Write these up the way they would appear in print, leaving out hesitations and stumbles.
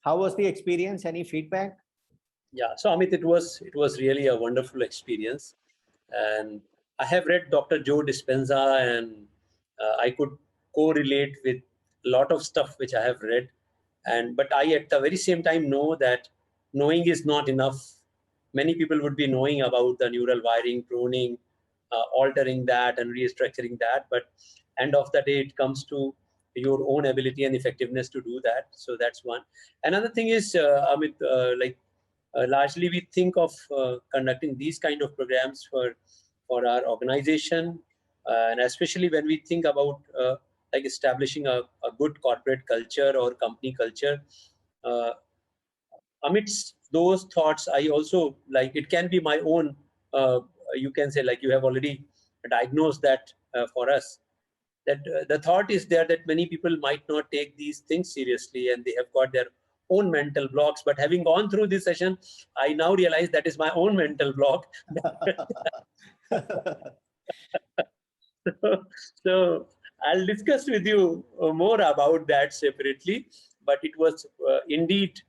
How was the experience? Any feedback? Yeah, so Amit, it was really a wonderful experience, and I have read Dr. Joe Dispenza, and I could correlate with a lot of stuff which I have read, but I at the very same time know that knowing is not enough. Many people would be knowing about the neural wiring, pruning, altering that, and restructuring that, but end of the day, it comes to your own ability and effectiveness to do that. So that's one. Another thing is, Amit, largely we think of conducting these kind of programs for our organization, and especially when we think about like establishing a good corporate culture or company culture. Uh, Amidst those thoughts, I also, like, it can be my own, you can say, like, you have already diagnosed that for us, that the thought is there that many people might not take these things seriously and they have got their own mental blocks. But having gone through this session, I now realize that is my own mental block. So I'll discuss with you more about that separately, but it was indeed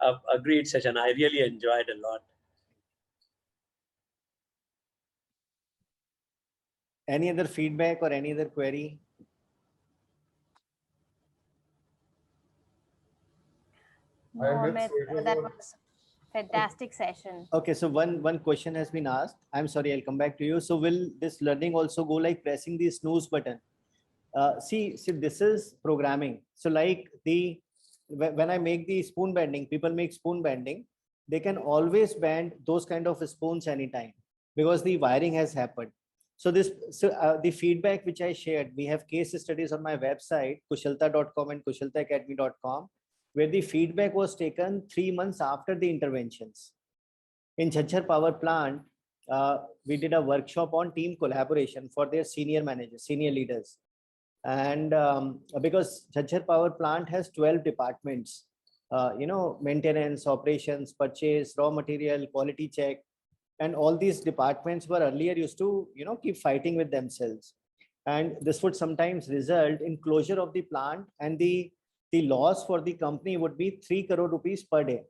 a great session. I really enjoyed a lot. Any other feedback or any other query? No, Amit, that was fantastic session. Okay, so one question has been asked. I'm sorry, I'll come back to you. So will this learning also go like pressing the snooze button? See, this is programming. So like when I make the spoon bending, people make spoon bending, they can always bend those kind of spoons anytime because the wiring has happened. So the feedback which I shared, we have case studies on my website, kushalta.com and kushaltaacademy.com, where the feedback was taken 3 months after the interventions. In Jhajjar Power Plant, we did a workshop on team collaboration for their senior managers, senior leaders. And because Jhajjar Power Plant has 12 departments, maintenance, operations, purchase, raw material, quality check, and all these departments were earlier used to, keep fighting with themselves. And this would sometimes result in closure of the plant, and the loss for the company would be 3 crore rupees per day.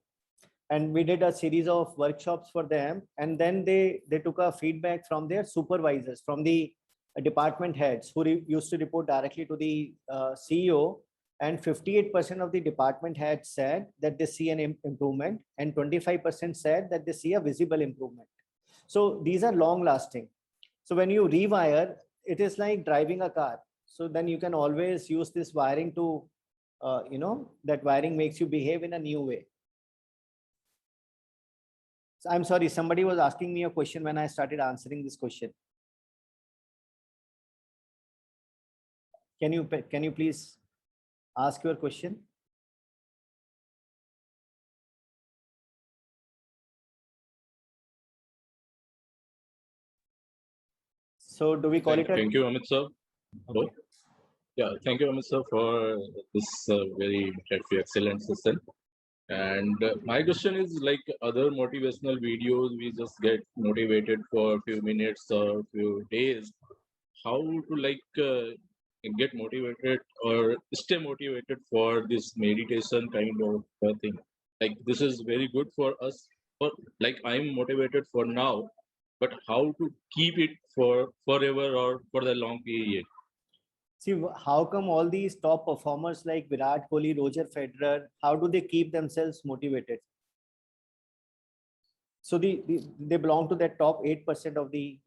And we did a series of workshops for them, and then they took a feedback from their supervisors, from the department heads who used to report directly to the CEO, and 58% of the department heads said that they see an improvement, and 25% said that they see a visible improvement. So these are long lasting. So when you rewire, it is like driving a car. So then you can always use this wiring to, that wiring makes you behave in a new way. So I'm sorry, somebody was asking me a question when I started answering this question. Can you please ask your question? So do we call it? Thank you, Amit sir. Hello. Yeah, thank you, Amit sir, for this very excellent session. And my question is, like other motivational videos, we just get motivated for a few minutes or few days. How to get motivated or stay motivated for this meditation kind of thing? Like this is very good for us. For like I'm motivated for now, but how to keep it for forever or for the long period? See, how come all these top performers like Virat Kohli, Roger Federer, how do they keep themselves motivated? So they belong to that top 8% of the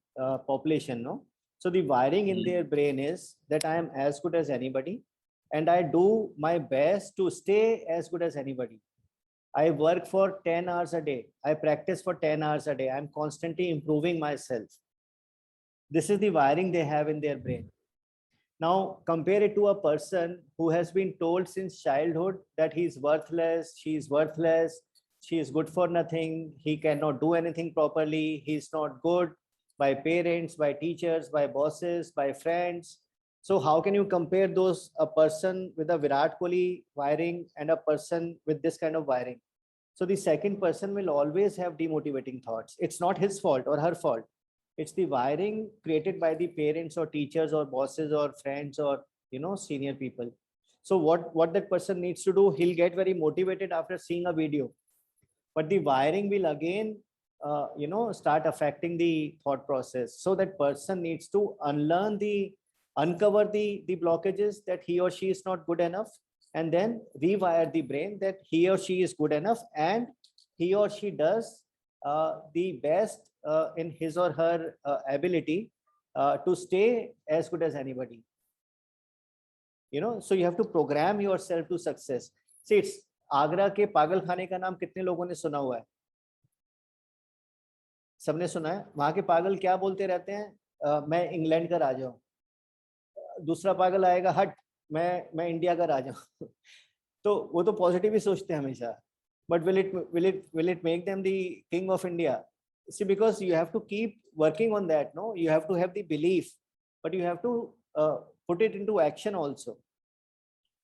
population, no? So the wiring in their brain is that I am as good as anybody, and I do my best to stay as good as anybody. I work for 10 hours a day. I practice for 10 hours a day. I'm constantly improving myself. This is the wiring they have in their brain. Now compare it to a person who has been told since childhood that he's worthless, she's worthless, she is good for nothing, he cannot do anything properly, he's not good, by parents, by teachers, by bosses, by friends. So how can you compare a person with a Virat Kohli wiring and a person with this kind of wiring? So the second person will always have demotivating thoughts. It's not his fault or her fault. It's the wiring created by the parents or teachers or bosses or friends or, senior people. So what that person needs to do, he'll get very motivated after seeing a video, but the wiring will again start affecting the thought process. So that person needs to uncover the blockages that he or she is not good enough, and then rewire the brain that he or she is good enough, and he or she does the best in his or her ability to stay as good as anybody. So you have to program yourself to success. See, it's Agra के पागल खाने का नाम कितने लोगों ने सुना हुआ है? सबने सुना है। वहां के पागल क्या बोलते रहते हैं? मैं इंग्लैंड का राजा हूँ। दूसरा पागल आएगा, हट मैं इंडिया का राजा हूँ। तो वो तो पॉजिटिव ही सोचते हैं हमेशा, but will it make them the king of India? See, because you have to keep working on that. No, you have to have the belief, but you have to put it into action also.